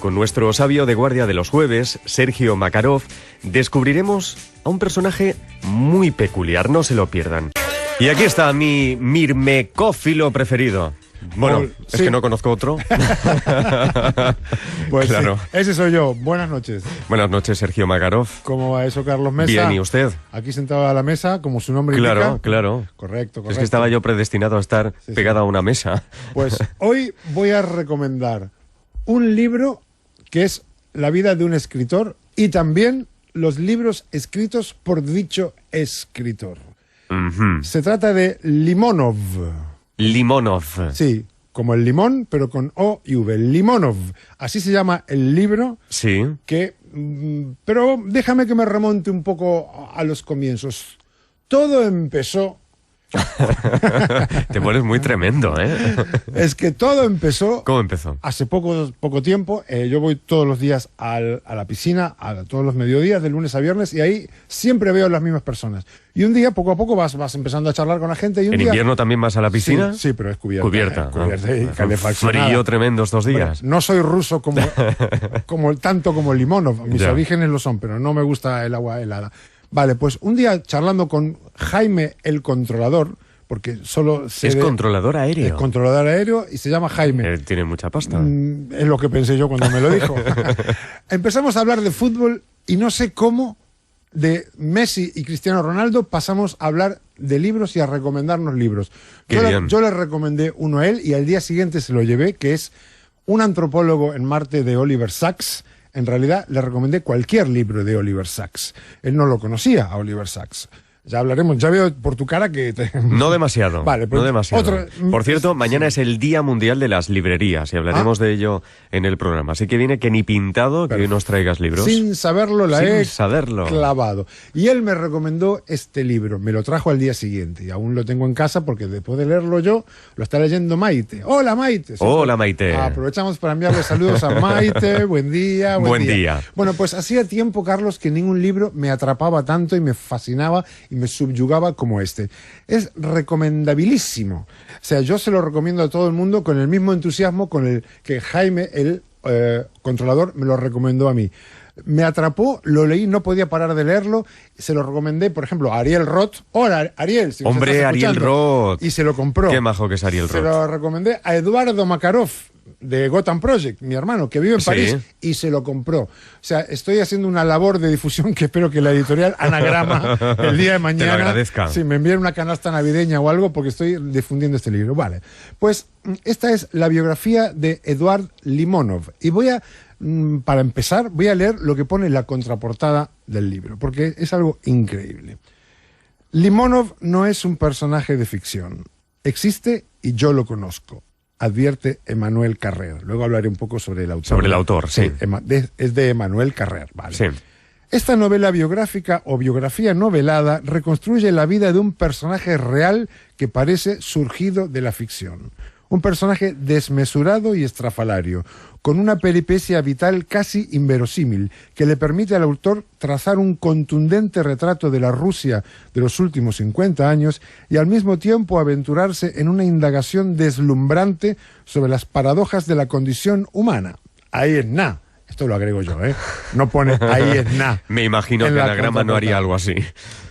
con nuestro sabio de guardia de los jueves, Sergio Makarov, descubriremos a un personaje muy peculiar, no se lo pierdan. Y aquí está mi mirmecófilo preferido. Bueno, es que no conozco otro. Pues claro. Sí, ese soy yo. Buenas noches. Buenas noches, Sergio Makarov. ¿Cómo va eso, Carlos Mesa? Bien, ¿y usted? Aquí sentado a la mesa, como su nombre indica. Claro. Correcto. Es que estaba yo predestinado a estar pegado a una mesa. Pues hoy voy a recomendar un libro que es la vida de un escritor y también los libros escritos por dicho escritor. Se trata de Limonov. Limonov. Sí, como el limón, pero con O y V. Limonov. Así se llama el libro. Sí. Pero déjame que me remonte un poco a los comienzos. Todo empezó... Te pones muy tremendo, ¿eh? Es que todo empezó... ¿Cómo empezó? Hace poco tiempo. Yo voy todos los días a la piscina, todos los mediodías, de lunes a viernes, y ahí siempre veo las mismas personas. Y un día, poco a poco, vas empezando a charlar con la gente. Y un ¿En día... invierno también vas a la piscina? Sí, pero es cubierta. Cubierta Y calefaccionada. Frío tremendo estos días. Bueno, no soy ruso tanto como Limonov. Mis orígenes lo son, pero no me gusta el agua helada. Vale, pues un día charlando con Jaime el Controlador, porque solo es controlador aéreo. Es controlador aéreo y se llama Jaime. Tiene mucha pasta. Es lo que pensé yo cuando me lo dijo. Empezamos a hablar de fútbol y no sé cómo de Messi y Cristiano Ronaldo pasamos a hablar de libros y a recomendarnos libros. Yo le recomendé uno a él y al día siguiente se lo llevé, que es Un antropólogo en Marte de Oliver Sacks. En realidad le recomendé cualquier libro de Oliver Sacks. Él no lo conocía a Oliver Sacks. Ya hablaremos, ya veo por tu cara que... No demasiado. Vale, pues no demasiado. Por cierto, mañana es el Día Mundial de las Librerías y hablaremos de ello en el programa. Así que viene que ni pintado que hoy nos traigas libros. Sin saberlo, clavado. Y él me recomendó este libro. Me lo trajo al día siguiente y aún lo tengo en casa porque después de leerlo yo, lo está leyendo Maite. ¡Hola, Maite! ¡Hola, Maite! Aprovechamos para enviarle saludos a Maite. Buen día. Bueno, pues hacía tiempo, Carlos, que ningún libro me atrapaba tanto y me fascinaba y me subyugaba como este. Es recomendabilísimo. O sea, yo se lo recomiendo a todo el mundo con el mismo entusiasmo con el que Jaime, el controlador, me lo recomendó a mí. Me atrapó, lo leí, no podía parar de leerlo. Se lo recomendé, por ejemplo, a Ariel Roth. Hola, Ariel. Si Hombre, Ariel Roth. Y se lo compró. Qué majo que es Ariel Roth. Se lo recomendé a Eduardo Makarov, de Gotham Project, mi hermano, que vive en París, y se lo compró. O sea, estoy haciendo una labor de difusión que espero que la editorial Anagrama el día de mañana te lo agradezca. Sí, me envíen una canasta navideña o algo porque estoy difundiendo este libro. Vale, pues esta es la biografía de Eduard Limonov y para empezar, voy a leer lo que pone en la contraportada del libro, porque es algo increíble. Limonov no es un personaje de ficción. Existe y yo lo conozco, advierte Emmanuel Carrer. Luego hablaré un poco sobre el autor. Sobre el autor, sí. Es de Emmanuel Carrer, vale. Sí. Esta novela biográfica o biografía novelada reconstruye la vida de un personaje real que parece surgido de la ficción. Un personaje desmesurado y estrafalario, con una peripecia vital casi inverosímil, que le permite al autor trazar un contundente retrato de la Rusia de los últimos 50 años y al mismo tiempo aventurarse en una indagación deslumbrante sobre las paradojas de la condición humana. Ahí es nada. Esto lo agrego yo, ¿eh? No pone ahí es nada. Me imagino que Anagrama no haría algo así.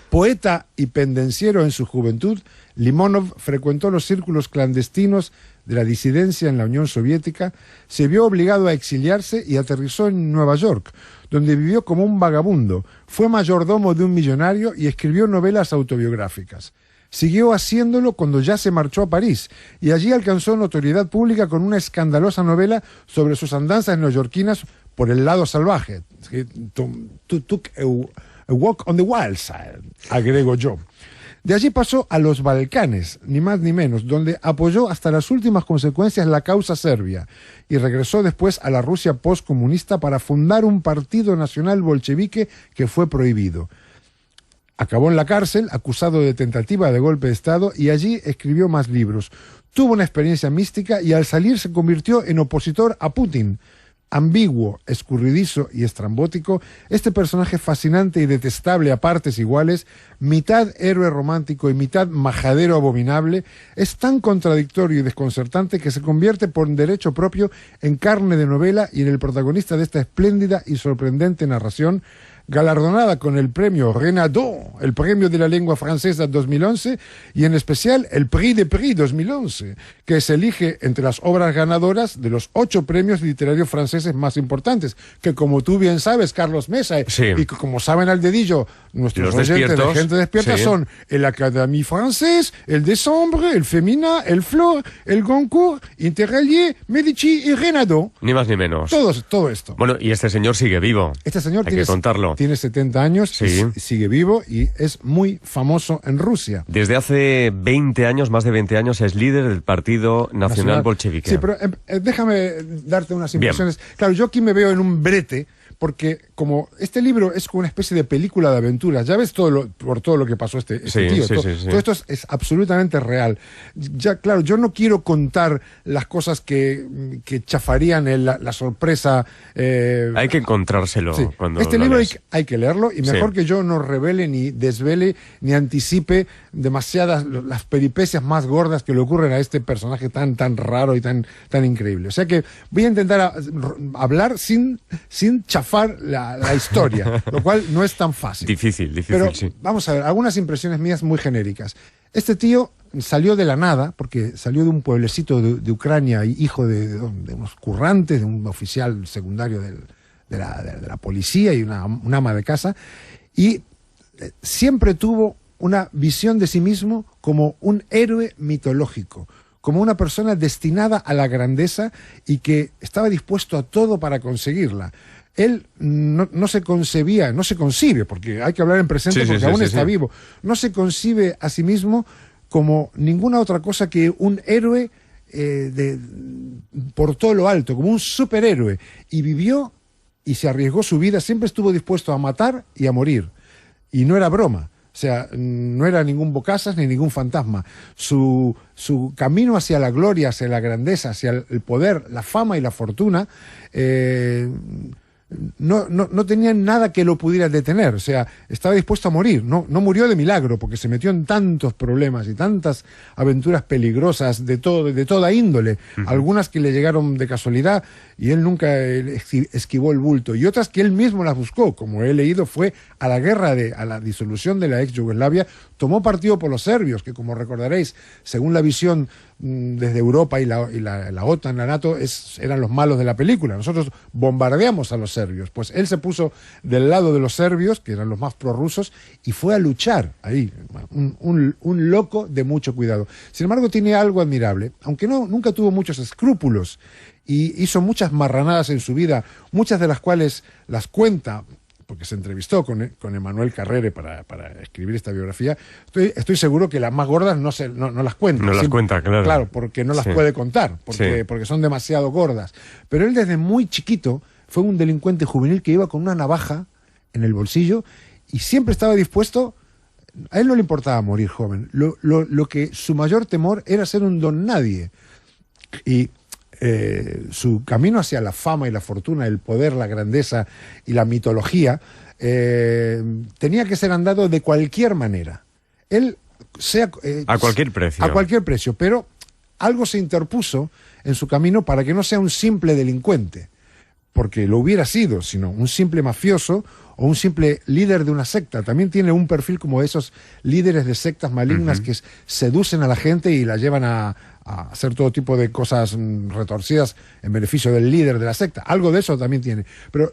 Poeta y pendenciero en su juventud, Limonov frecuentó los círculos clandestinos de la disidencia en la Unión Soviética, se vio obligado a exiliarse y aterrizó en Nueva York, donde vivió como un vagabundo, fue mayordomo de un millonario y escribió novelas autobiográficas. Siguió haciéndolo cuando ya se marchó a París y allí alcanzó notoriedad pública con una escandalosa novela sobre sus andanzas neoyorquinas por el lado salvaje. Took a walk on the wild side, agrego yo. De allí pasó a los Balcanes, ni más ni menos, donde apoyó hasta las últimas consecuencias la causa serbia y regresó después a la Rusia postcomunista para fundar un partido nacional bolchevique que fue prohibido. Acabó en la cárcel, acusado de tentativa de golpe de Estado, y allí escribió más libros. Tuvo una experiencia mística y al salir se convirtió en opositor a Putin, ambiguo, escurridizo y estrambótico, este personaje fascinante y detestable a partes iguales, mitad héroe romántico y mitad majadero abominable, es tan contradictorio y desconcertante que se convierte por derecho propio en carne de novela y en el protagonista de esta espléndida y sorprendente narración, galardonada con el premio Renaudot, el premio de la lengua francesa 2011, y en especial el Prix de Prix 2011, que se elige entre las obras ganadoras de los 8 premios literarios franceses más importantes, que como tú bien sabes, Carlos Mesa, sí, y que como saben al dedillo nuestros oyentes de gente despierta, sí, son el Académie Française, el Décembre, el Femina, el Flore, el Goncourt, Interallié, Medici y Renaudot. Ni más ni menos. Todo esto. Bueno, y este señor sigue vivo. Este señor hay que contarlo. Tiene 70 años, sí, y sigue vivo y es muy famoso en Rusia. Desde hace 20 años, más de 20 años, es líder del Partido Nacional Bolchevique. Sí, pero déjame darte unas impresiones. Bien. Claro, yo aquí me veo en un brete, porque como este libro es como una especie de película de aventuras, ya ves por todo lo que pasó este tío. Todo esto es absolutamente real. Ya, claro, yo no quiero contar las cosas que chafarían la sorpresa. Hay que encontrárselo. Sí. Cuando este libro hay que leerlo, y mejor que yo no revele, ni desvele, ni anticipe demasiadas las peripecias más gordas que le ocurren a este personaje tan raro y tan increíble. O sea que voy a intentar hablar sin chafar la historia, lo cual no es tan fácil. Difícil, pero, sí. Vamos a ver, algunas impresiones mías muy genéricas. Este tío salió de la nada, porque salió de un pueblecito de Ucrania, hijo de unos currantes, de un oficial secundario de la policía y una ama de casa, y siempre tuvo una visión de sí mismo como un héroe mitológico, como una persona destinada a la grandeza y que estaba dispuesto a todo para conseguirla. Él no se concebía, no se concibe, porque hay que hablar en presente porque aún está vivo, no se concibe a sí mismo como ninguna otra cosa que un héroe por todo lo alto, como un superhéroe, y vivió y se arriesgó su vida, siempre estuvo dispuesto a matar y a morir, y no era broma. O sea, no era ningún bocazas ni ningún fantasma. Su camino hacia la gloria, hacia la grandeza, hacia el poder, la fama y la fortuna, no tenía nada que lo pudiera detener. O sea, estaba dispuesto a morir. No murió de milagro, porque se metió en tantos problemas y tantas aventuras peligrosas de toda índole. Algunas que le llegaron de casualidad y él nunca esquivó el bulto, y otras que él mismo las buscó, como he leído, fue a la guerra, a la disolución de la ex Yugoslavia, tomó partido por los serbios, que como recordaréis, según la visión desde Europa y la OTAN, la NATO, eran los malos de la película. Nosotros bombardeamos a los serbios. Pues él se puso del lado de los serbios, que eran los más prorrusos, y fue a luchar ahí. Un loco de mucho cuidado. Sin embargo, tiene algo admirable. Aunque nunca tuvo muchos escrúpulos y hizo muchas marranadas en su vida, muchas de las cuales las cuenta, porque se entrevistó con Emmanuel Carrere para escribir esta biografía. Estoy seguro que las más gordas no las cuenta. No las cuenta, claro. Claro, porque no las puede contar, porque son demasiado gordas. Pero él desde muy chiquito fue un delincuente juvenil que iba con una navaja en el bolsillo y siempre estaba dispuesto. A él no le importaba morir joven. Lo que su mayor temor era ser un don nadie. Y su camino hacia la fama y la fortuna, el poder, la grandeza y la mitología, tenía que ser andado de cualquier manera. Él, a cualquier precio. A cualquier precio, pero algo se interpuso en su camino para que no sea un simple delincuente, porque lo hubiera sido, sino un simple mafioso o un simple líder de una secta. También tiene un perfil como esos líderes de sectas malignas que seducen a la gente y la llevan a hacer todo tipo de cosas retorcidas en beneficio del líder de la secta. Algo de eso también tiene. Pero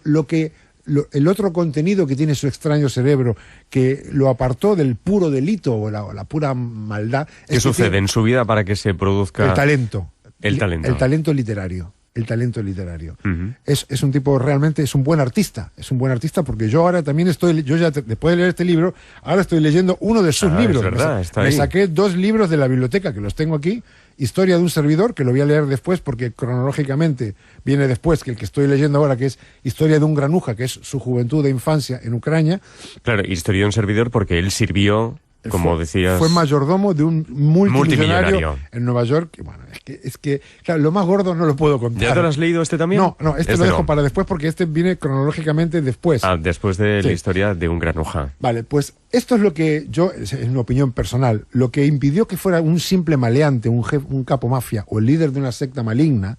el otro contenido que tiene su extraño cerebro, que lo apartó del puro delito o la pura maldad... ¿Qué sucede en su vida para que se produzca...? El talento. El talento literario. El talento literario. Es un tipo, realmente es un buen artista. Es un buen artista porque yo ahora también después de leer este libro, ahora estoy leyendo uno de sus libros. Es verdad, me saqué 2 libros de la biblioteca, que los tengo aquí. Historia de un servidor, que lo voy a leer después porque cronológicamente viene después que el que estoy leyendo ahora, que es Historia de un granuja, que es su juventud e infancia en Ucrania. Claro, Historia de un servidor porque él sirvió como decías. Fue mayordomo de un multimillonario en Nueva York. Y bueno, es que claro, lo más gordo no lo puedo contar. ¿Ya te lo has leído este también? No, este lo dejo para después porque este viene cronológicamente después. Después de la historia de un granuja. Vale, pues esto es lo que yo, en mi opinión personal, lo que impidió que fuera un simple maleante, un capo mafia o el líder de una secta maligna,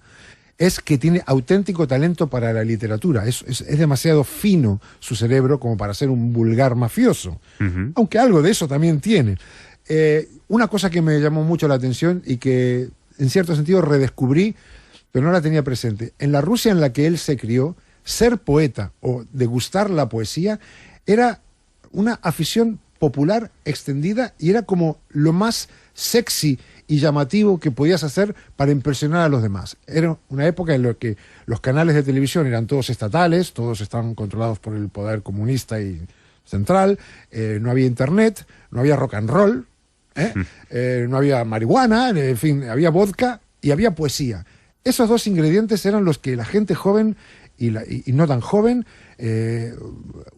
es que tiene auténtico talento para la literatura. Es demasiado fino su cerebro como para ser un vulgar mafioso. Aunque algo de eso también tiene. Una cosa que me llamó mucho la atención y que en cierto sentido redescubrí, pero no la tenía presente. En la Rusia en la que él se crió, ser poeta o degustar la poesía era una afición popular extendida y era como lo más sexy y llamativo que podías hacer para impresionar a los demás. Era una época en la que los canales de televisión eran todos estatales, todos estaban controlados por el poder comunista y central, no había internet, no había rock and roll, no había marihuana, en fin, había vodka y había poesía. Esos dos ingredientes eran los que la gente joven y no tan joven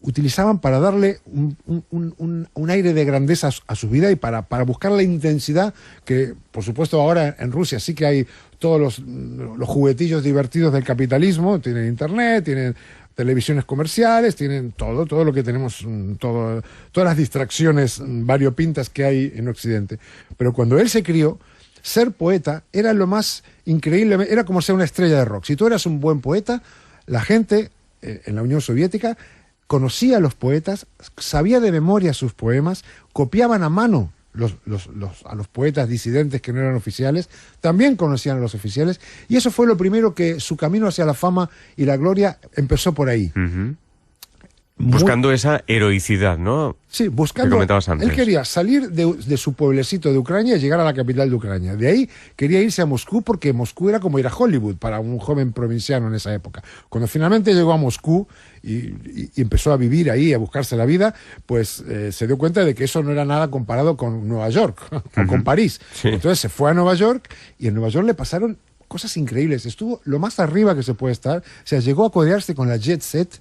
utilizaban para darle un aire de grandeza a su vida y para buscar la intensidad que, por supuesto, ahora en Rusia sí que hay todos los juguetillos divertidos del capitalismo, tienen internet, tienen televisiones comerciales, tienen todo lo que tenemos, todas las distracciones variopintas que hay en Occidente. Pero cuando él se crió, ser poeta era lo más increíble, era como ser una estrella de rock. Si tú eras un buen poeta, la gente en la Unión Soviética conocía a los poetas, sabía de memoria sus poemas, copiaban a mano a los poetas disidentes que no eran oficiales, también conocían a los oficiales, y eso fue lo primero que su camino hacia la fama y la gloria empezó por ahí. Buscando esa heroicidad, ¿no? Sí, buscando. Que comentabas antes. Él quería salir de su pueblecito de Ucrania y llegar a la capital de Ucrania. De ahí quería irse a Moscú porque Moscú era como ir a Hollywood para un joven provinciano en esa época. Cuando finalmente llegó a Moscú y empezó a vivir ahí, a buscarse la vida, pues se dio cuenta de que eso no era nada comparado con Nueva York o con París. Sí. Entonces se fue a Nueva York y en Nueva York le pasaron cosas increíbles. Estuvo lo más arriba que se puede estar. O sea, llegó a codearse con la jet set,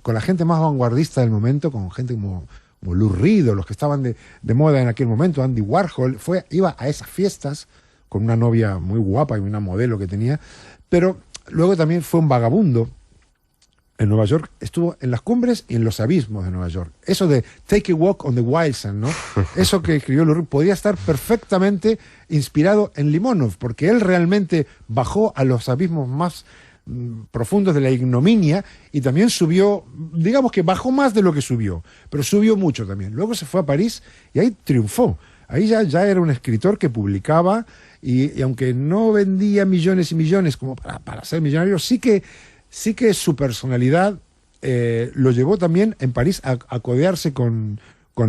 con la gente más vanguardista del momento, con gente como Lou Reed, o los que estaban de moda en aquel momento, Andy Warhol, iba a esas fiestas con una novia muy guapa y una modelo que tenía, pero luego también fue un vagabundo en Nueva York, estuvo en las cumbres y en los abismos de Nueva York. Eso de Take a Walk on the Wild Sand, ¿no? Eso que escribió Lou Reed podía estar perfectamente inspirado en Limonov, porque él realmente bajó a los abismos más profundos de la ignominia y también subió, digamos que bajó más de lo que subió, pero subió mucho también. Luego se fue a París y ahí triunfó. Ahí ya era un escritor que publicaba y aunque no vendía millones y millones como para ser millonario, sí que su personalidad lo llevó también en París a codearse con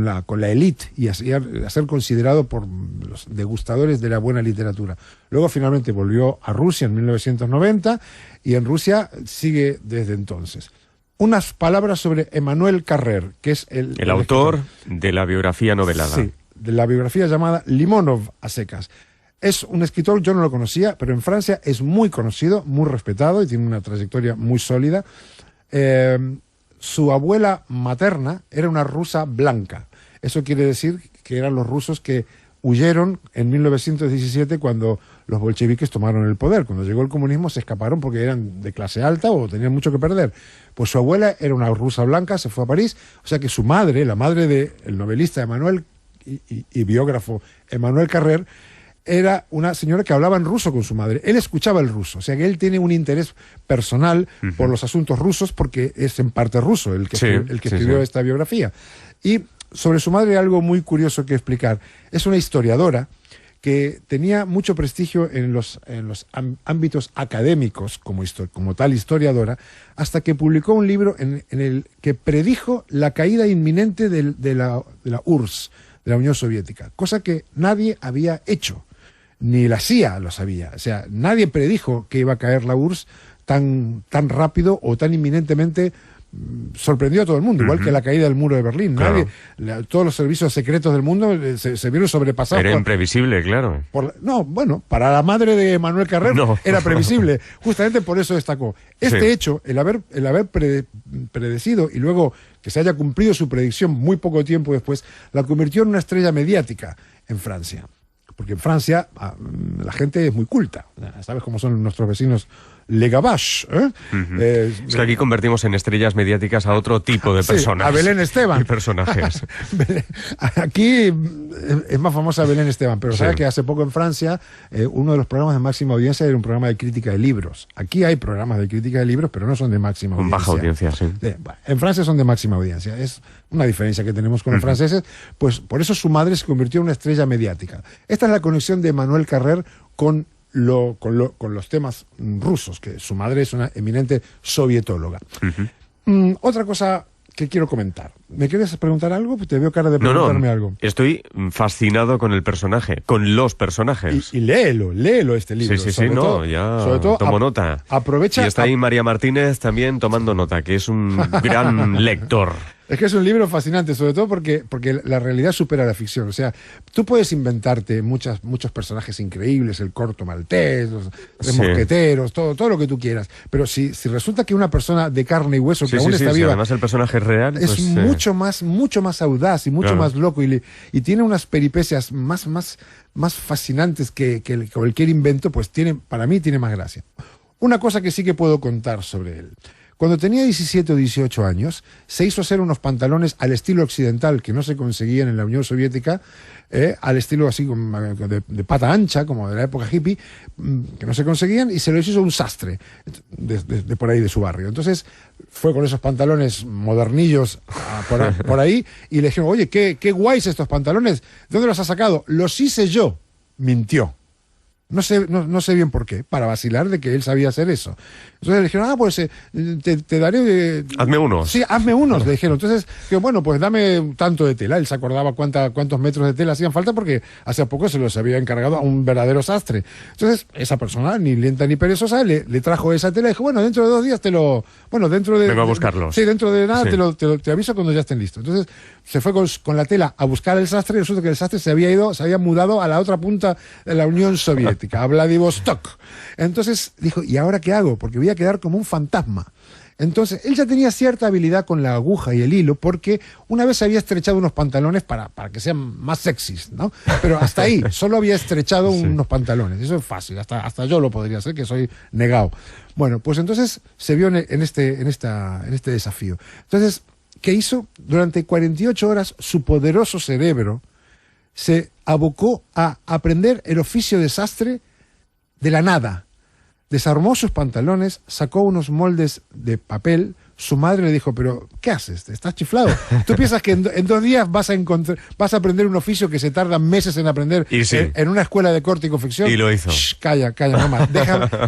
la élite y a ser considerado por los degustadores de la buena literatura. Luego finalmente volvió a Rusia en 1990 y en Rusia sigue desde entonces. Unas palabras sobre Emmanuel Carrère, que es el autor de la biografía novelada. Sí, de la biografía llamada Limonov a secas. Es un escritor, yo no lo conocía, pero en Francia es muy conocido, muy respetado y tiene una trayectoria muy sólida. Su abuela materna era una rusa blanca. Eso quiere decir que eran los rusos que huyeron en 1917 cuando los bolcheviques tomaron el poder. Cuando llegó el comunismo se escaparon porque eran de clase alta o tenían mucho que perder. Pues su abuela era una rusa blanca, se fue a París, o sea que su madre, la madre del novelista Emmanuel y biógrafo Emmanuel Carrère, era una señora que hablaba en ruso con su madre. Él escuchaba el ruso, o sea que él tiene un interés personal por los asuntos rusos porque es en parte ruso el que escribió esta biografía. Y sobre su madre hay algo muy curioso que explicar. Es una historiadora que tenía mucho prestigio en los ámbitos académicos como tal historiadora, hasta que publicó un libro en el que predijo la caída inminente de la URSS, de la Unión Soviética, cosa que nadie había hecho. Ni la CIA lo sabía. O sea, nadie predijo que iba a caer la URSS tan rápido o tan inminentemente sorprendió a todo el mundo, igual que la caída del muro de Berlín. Claro. Todos los servicios secretos del mundo se vieron sobrepasados. Era imprevisible, claro. No, bueno, para la madre de Manuel Carrer era previsible. Justamente por eso destacó. Este hecho, el haber predecido y luego que se haya cumplido su predicción muy poco tiempo después, la convirtió en una estrella mediática en Francia. Porque en Francia la gente es muy culta. ¿Sabes cómo son nuestros vecinos? Le Gavache. Es que aquí convertimos en estrellas mediáticas a otro tipo de personas. A Belén Esteban. Y personajes. Aquí es más famosa Belén Esteban, pero sabes que hace poco en Francia uno de los programas de máxima audiencia era un programa de crítica de libros. Aquí hay programas de crítica de libros, pero no son de máxima audiencia. Con baja audiencia, sí. En Francia son de máxima audiencia. Es una diferencia que tenemos con los franceses. Pues por eso su madre se convirtió en una estrella mediática. Esta es la conexión de Manuel Carrer con los temas rusos, que su madre es una eminente sovietóloga. Otra cosa que quiero comentar. ¿Me quieres preguntar algo? Te veo cara de preguntarme algo. Estoy fascinado con el personaje, con los personajes. Y léelo este libro. Sí, sobre todo, tomo nota. Aprovecha. Y está ahí María Martínez también tomando nota, que es un gran lector. Es que es un libro fascinante, sobre todo porque la realidad supera la ficción. O sea, tú puedes inventarte muchos personajes increíbles, el corto maltés, los tres mosqueteros, todo lo que tú quieras. Pero si resulta que una persona de carne y hueso que aún está viva... además el personaje es real... Es mucho más audaz y mucho más loco y tiene unas peripecias más fascinantes que cualquier invento, pues para mí tiene más gracia. Una cosa que sí que puedo contar sobre él. Cuando tenía 17 o 18 años, se hizo hacer unos pantalones al estilo occidental que no se conseguían en la Unión Soviética, al estilo así de pata ancha, como de la época hippie, que no se conseguían, y se los hizo un sastre de por ahí de su barrio. Entonces fue con esos pantalones modernillos por ahí y le dijeron, oye, qué guays estos pantalones, ¿de dónde los has sacado? Los hice yo. Mintió. No sé bien por qué, para vacilar de que él sabía hacer eso. Entonces le dijeron, pues te daré... hazme unos. Sí, hazme unos, le dijeron. Entonces, bueno, pues dame tanto de tela. Él se acordaba cuántos metros de tela hacían falta porque hace poco se los había encargado a un verdadero sastre. Entonces, esa persona, ni lenta ni perezosa, le trajo esa tela y dijo, bueno, dentro de 2 días vengo a buscarlos. Sí, dentro de nada te aviso cuando ya estén listos. Entonces, se fue con la tela a buscar el sastre y resulta que el sastre se había mudado a la otra punta de la Unión Soviética, a Vladivostok. Entonces dijo, ¿y ahora qué hago? Porque voy a quedar como un fantasma. Entonces, él ya tenía cierta habilidad con la aguja y el hilo, porque una vez había estrechado unos pantalones para que sean más sexys, ¿no? Pero hasta ahí, solo había estrechado unos pantalones. Eso es fácil, hasta yo lo podría hacer, que soy negado. Bueno, pues entonces se vio en este desafío. Entonces, ¿qué hizo? Durante 48 horas, su poderoso cerebro se abocó a aprender el oficio de sastre de la nada. Desarmó sus pantalones, sacó unos moldes de papel. Su madre le dijo, pero ¿qué haces? ¿Estás chiflado? ¿Tú piensas que en 2 días vas a aprender un oficio que se tarda meses en aprender en una escuela de corte y confección? Y lo hizo. Shh, calla, mamá.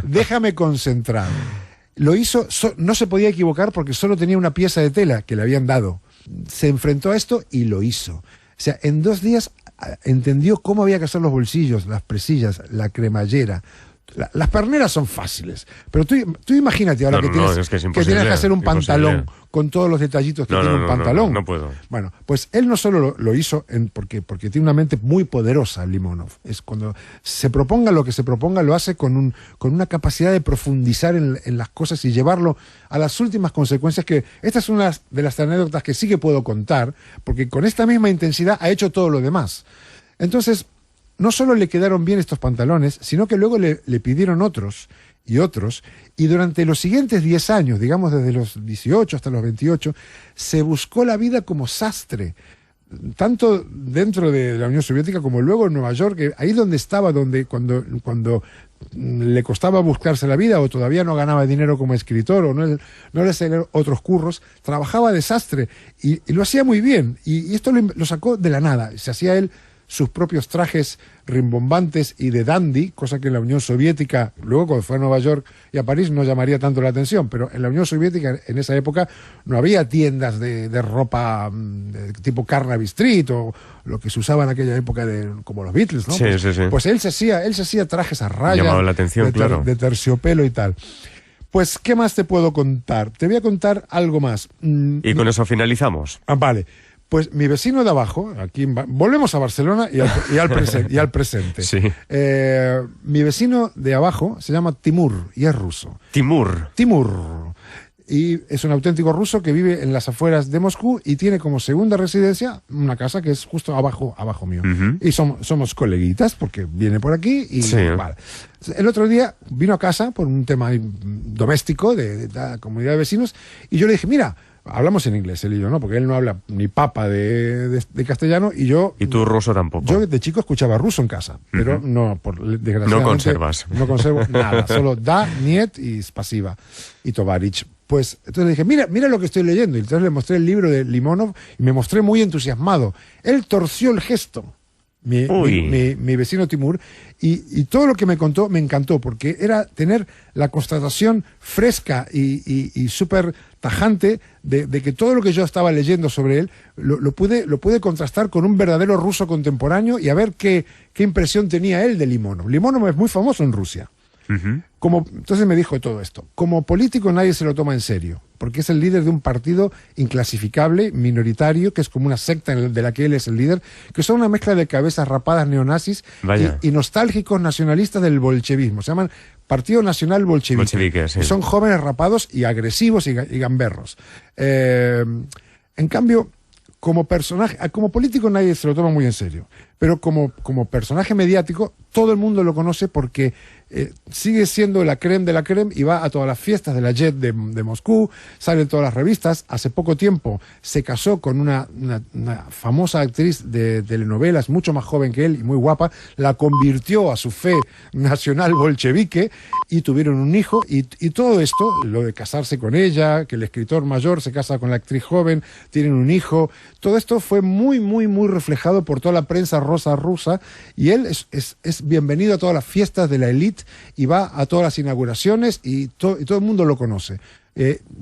Déjame concentrado. Lo hizo, no se podía equivocar porque solo tenía una pieza de tela que le habían dado. Se enfrentó a esto y lo hizo. O sea, en 2 días entendió cómo había que hacer los bolsillos, las presillas, la cremallera. Las perneras son fáciles, pero tú imagínate ahora que tienes que hacer un pantalón con todos los detallitos que tiene un pantalón. No puedo. Bueno, pues él no solo lo hizo porque tiene una mente muy poderosa, Limonov. Es cuando se proponga lo que se proponga, lo hace con una capacidad de profundizar en las cosas y llevarlo a las últimas consecuencias, que esta es una de las anécdotas que sí que puedo contar, porque con esta misma intensidad ha hecho todo lo demás. Entonces, no solo le quedaron bien estos pantalones, sino que luego le pidieron otros, y durante los siguientes 10 años, digamos desde los 18 hasta los 28, se buscó la vida como sastre, tanto dentro de la Unión Soviética como luego en Nueva York, ahí donde estaba, cuando le costaba buscarse la vida o todavía no ganaba dinero como escritor o no le salían otros curros, trabajaba de sastre y lo hacía muy bien, y esto lo sacó de la nada. Se hacía él sus propios trajes rimbombantes y de dandy, cosa que en la Unión Soviética, luego cuando fue a Nueva York y a París, no llamaría tanto la atención, pero en la Unión Soviética en esa época no había tiendas de ropa de tipo Carnaby Street o lo que se usaba en aquella época como los Beatles, ¿no? Sí. Pues él se hacía trajes a raya, llamaba la atención, claro, de terciopelo y tal. Pues, ¿qué más te puedo contar? Te voy a contar algo más. Y con eso finalizamos. Vale. Pues mi vecino de abajo, volvemos a Barcelona y al presente. Sí. Mi vecino de abajo se llama Timur y es ruso. Timur. Y es un auténtico ruso que vive en las afueras de Moscú y tiene como segunda residencia una casa que es justo abajo mío. Y somos coleguitas porque viene por aquí y sí. Vale. El otro día vino a casa por un tema doméstico de la comunidad de vecinos y yo le dije, mira, hablamos en inglés, él y yo, ¿no? Porque él no habla ni papa de castellano y yo... Y tú ruso tampoco. Yo de chico escuchaba ruso en casa, pero desgraciadamente... No conservas. No conservo nada, solo da, niet y spasiva y tovarich. Pues entonces le dije, mira lo que estoy leyendo. Y entonces le mostré el libro de Limonov y me mostré muy entusiasmado. Él torció el gesto. Mi vecino Timur, y todo lo que me contó me encantó, porque era tener la constatación fresca y súper tajante de que todo lo que yo estaba leyendo sobre él lo pude contrastar con un verdadero ruso contemporáneo y a ver qué impresión tenía él de Limonov. Limonov es muy famoso en Rusia. Entonces me dijo todo esto. Como político nadie se lo toma en serio, porque es el líder de un partido inclasificable, minoritario, que es como una secta de la que él es el líder, que son una mezcla de cabezas rapadas neonazis y nostálgicos nacionalistas del bolchevismo. Se llaman Partido Nacional Bolchevique. Sí. Son jóvenes rapados y agresivos y gamberros. En cambio, como político nadie se lo toma muy en serio, pero como personaje mediático todo el mundo lo conoce porque sigue siendo la crème de la crème y va a todas las fiestas de la Jet de Moscú, sale en todas las revistas. Hace poco tiempo se casó con una famosa actriz de telenovelas, mucho más joven que él y muy guapa, la convirtió a su fe nacional bolchevique y tuvieron un hijo y todo esto, lo de casarse con ella, que el escritor mayor se casa con la actriz joven, tienen un hijo, todo esto fue muy, muy, muy reflejado por toda la prensa rosa rusa y él es bienvenido a todas las fiestas de la élite y va a todas las inauguraciones y todo el mundo lo conoce.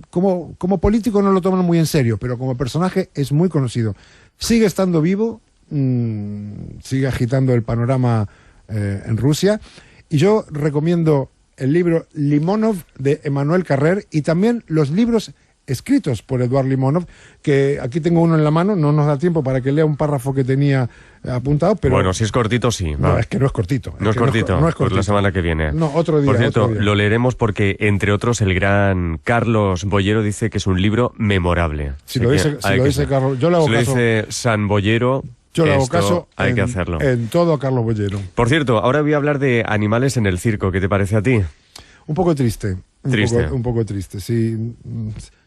Como político no lo toman muy en serio, pero como personaje es muy conocido. Sigue estando vivo, sigue agitando el panorama en Rusia y yo recomiendo el libro Limonov de Emmanuel Carrère y también los libros escritos por Eduard Limonov, que aquí tengo uno en la mano, no nos da tiempo para que lea un párrafo que tenía apuntado, pero... Bueno, si es cortito, sí. No, es que no es cortito. No es cortito, pues la semana que viene. No, otro día. Por cierto, lo leeremos porque, entre otros, el gran Carlos Boyero dice que es un libro memorable. Si lo dice Carlos, yo le hago caso. Si lo dice San Boyero... Yo le hago caso hay que hacerlo. En todo a Carlos Boyero. Por cierto, ahora voy a hablar de animales en el circo. ¿Qué te parece a ti? Un poco triste. Un poco triste, sí.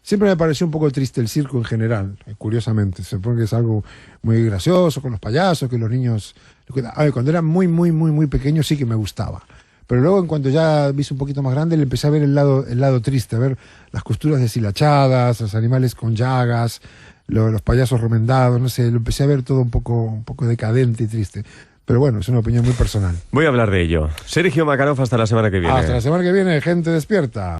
Siempre me pareció un poco triste el circo en general, curiosamente. Se supone que es algo muy gracioso con los payasos, que los niños... A ver, cuando era muy, muy, muy, muy pequeño sí que me gustaba. Pero luego, en cuanto ya vi un poquito más grande, le empecé a ver el lado triste, a ver las costuras deshilachadas, los animales con llagas, los payasos remendados, no sé, lo empecé a ver todo un poco decadente y triste. Pero bueno, es una opinión muy personal. Voy a hablar de ello. Sergio Makarov, hasta la semana que viene. Hasta la semana que viene, gente despierta.